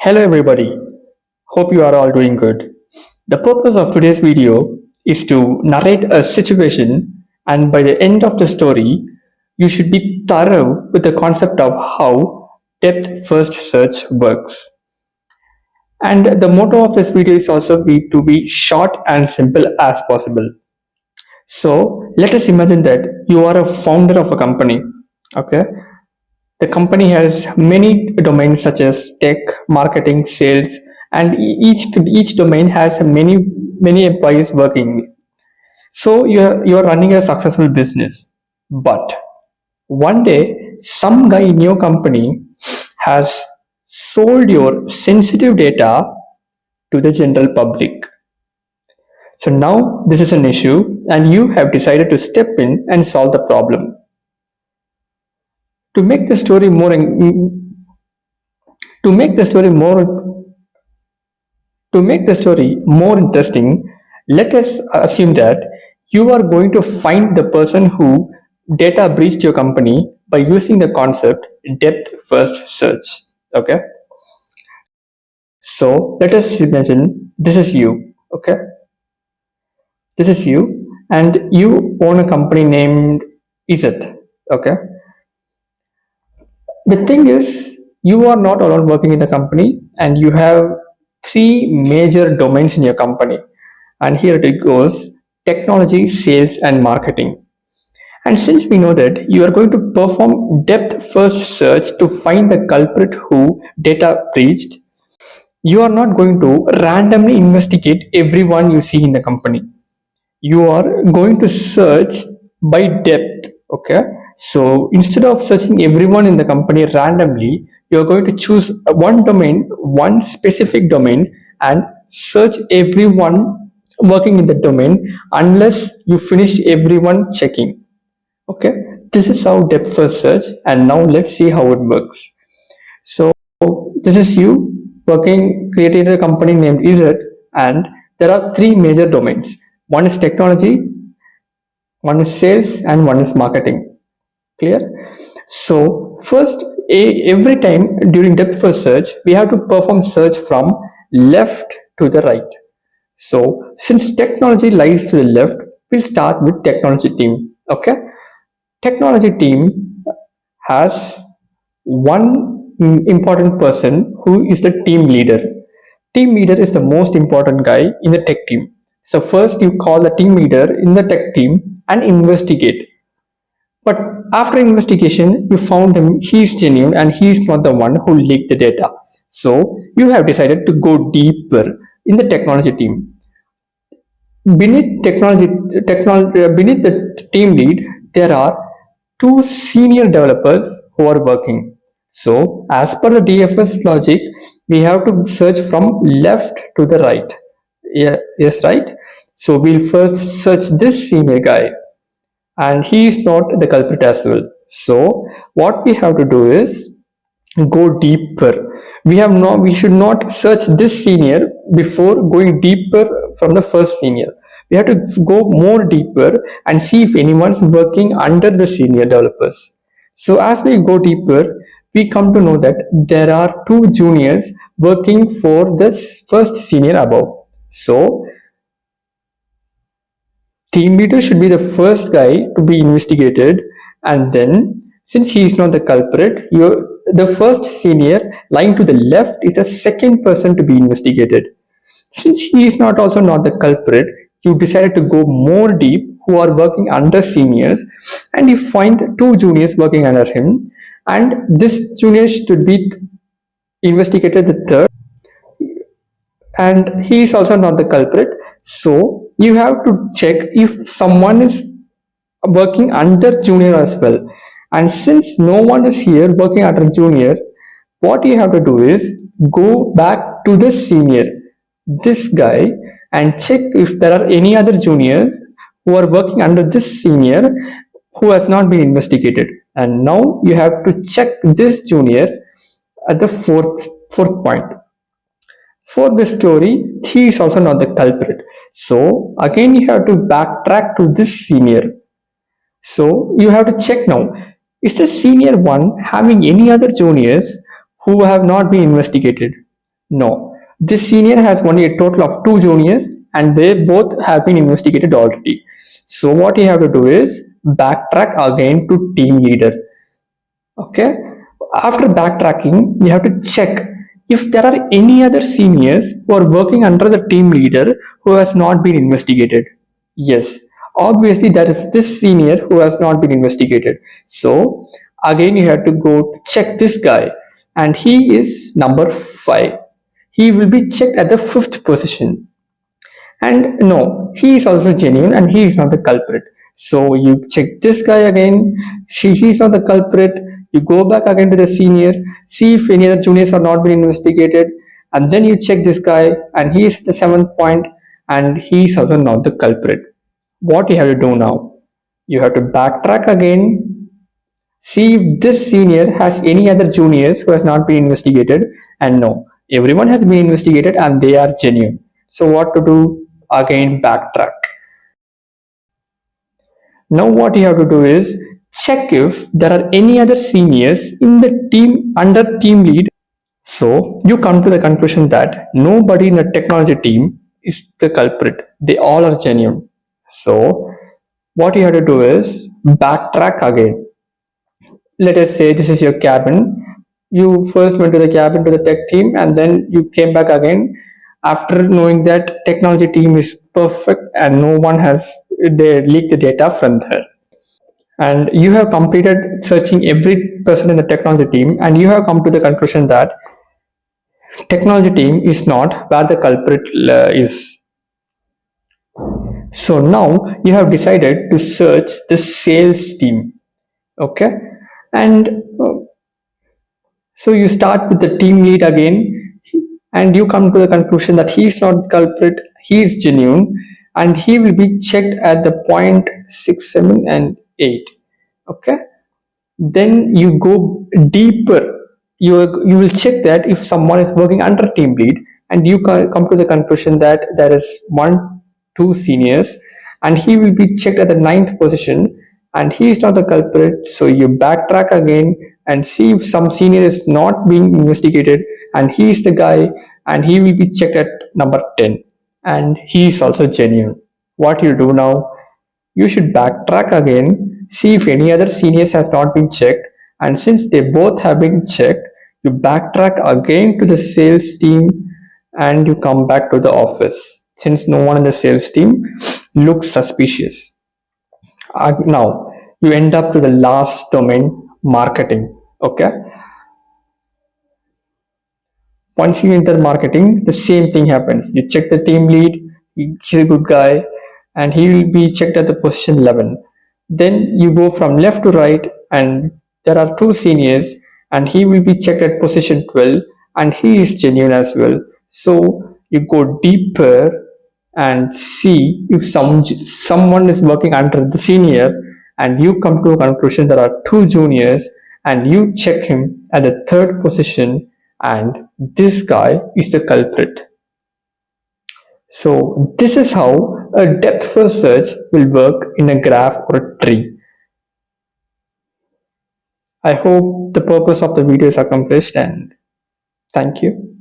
Hello everybody, hope you are all doing good. The purpose of today's video is to narrate a situation, and by the end of the story, you should be thorough with the concept of how depth first search works. And the motto of this video is also to be short and simple as possible. So let us imagine that you are a founder of a company. Okay, the company has many domains such as tech, marketing, sales, and each domain has many employees working. So you are running a successful business, but one day some guy in your company has sold your sensitive data to the general public. So now this is an issue, and you have decided to step in and solve the problem. To make the story more to make the story more to make the story more interesting, let us assume that you are going to find the person who data breached your company by using the concept depth first search. Okay, so let us imagine this is you. Okay, this is you, and you own a company named Izet. Okay, the thing is, you are not alone working in the company, and you have three major domains in your company. And here it goes: technology, sales, and marketing. And since we know that you are going to perform depth first search to find the culprit who data breached, you are not going to randomly investigate everyone you see in the company. You are going to search by depth. Okay, so instead of searching everyone in the company randomly, you are going to choose one domain, one specific domain, and search everyone working in the domain unless you finish everyone checking. Okay, this is how depth first search, and now let's see how it works. So this is you working, created a company named Izet, and there are three major domains. One is technology, one is sales, and one is marketing. Clear? So first, every time during depth first search, we have to perform search from left to the right. So since technology lies to the left, we'll start with technology team. Okay, technology team has one important person who is the team leader. Team leader is the most important guy in the tech team. So first you call the team leader in the tech team and investigate. But after investigation, you found him, he's genuine and he's not the one who leaked the data. So you have decided to go deeper in the technology team. Beneath the team lead, there are two senior developers who are working. So as per the DFS logic, we have to search from left to the right. Yeah, yes, right. So we'll first search this senior guy, and he is not the culprit as well. So what we have to do is go deeper. We should not search this senior before going deeper from the first senior. We have to go more deeper and see if anyone's working under the senior developers. So as we go deeper, we come to know that there are two juniors working for this first senior above. So team leader should be the first guy to be investigated, and then since he is not the culprit, the first senior lying to the left is the second person to be investigated. Since he is not also not the culprit, you decided to go more deep who are working under seniors, and you find two juniors working under him, and this junior should be investigated the third, and he is also not the culprit. So you have to check if someone is working under junior as well. And since no one is here working under junior, what you have to do is go back to the senior, this guy, and check if there are any other juniors who are working under this senior who has not been investigated. And now you have to check this junior at the fourth point. For this story, he is also not the culprit. So again, you have to backtrack to this senior. So you have to check now, is the senior one having any other juniors who have not been investigated? No, this senior has only a total of two juniors and they both have been investigated already. So what you have to do is backtrack again to team leader. Okay, after backtracking you have to check if there are any other seniors who are working under the team leader who has not been investigated. Yes, obviously there is this senior who has not been investigated. So again you have to go check this guy and he is number 5. He will be checked at the 5th position. And no, he is also genuine and he is not the culprit. So you check this guy again, see he is not the culprit. You go back again to the senior, see if any other juniors are not been investigated, and then you check this guy and he is at the 7th point and he is also not the culprit. What you have to do now? You have to backtrack again, see if this senior has any other juniors who has not been investigated, and no, everyone has been investigated and they are genuine. So what to do? Again backtrack. Now what you have to do is check if there are any other seniors in the team under team lead. So you come to the conclusion that nobody in the technology team is the culprit. They all are genuine. So what you have to do is backtrack again. Let us say this is your cabin. You first went to the cabin to the tech team and then you came back again after knowing that technology team is perfect and no one has they leaked the data from there. And you have completed searching every person in the technology team and you have come to the conclusion that technology team is not where the culprit is. So now you have decided to search the sales team. Okay, and so you start with the team lead again and you come to the conclusion that he is not the culprit, he is genuine and he will be checked at the point 6, 7 and 8. Okay, then you go deeper. You will check that if someone is working under team lead and you come to the conclusion that there is 1, 2 seniors and he will be checked at the 9th position and he is not the culprit. So you backtrack again and see if some senior is not being investigated and he is the guy and he will be checked at number 10 and he is also genuine. What you do now? You should backtrack again, see if any other seniors have not been checked, and since they both have been checked, you backtrack again to the sales team and you come back to the office since no one in the sales team looks suspicious. Now you end up to the last domain, marketing. Okay, once you enter marketing, the same thing happens. You check the team lead, he's a good guy, and he will be checked at the position 11. Then you go from left to right, and there are two seniors, and he will be checked at position 12, and he is genuine as well. So you go deeper and see if someone is working under the senior, and you come to a conclusion there are two juniors, and you check him at the 3rd position and this guy is the culprit. So this is how a depth first search will work in a graph or a tree. I hope the purpose of the video is accomplished and thank you.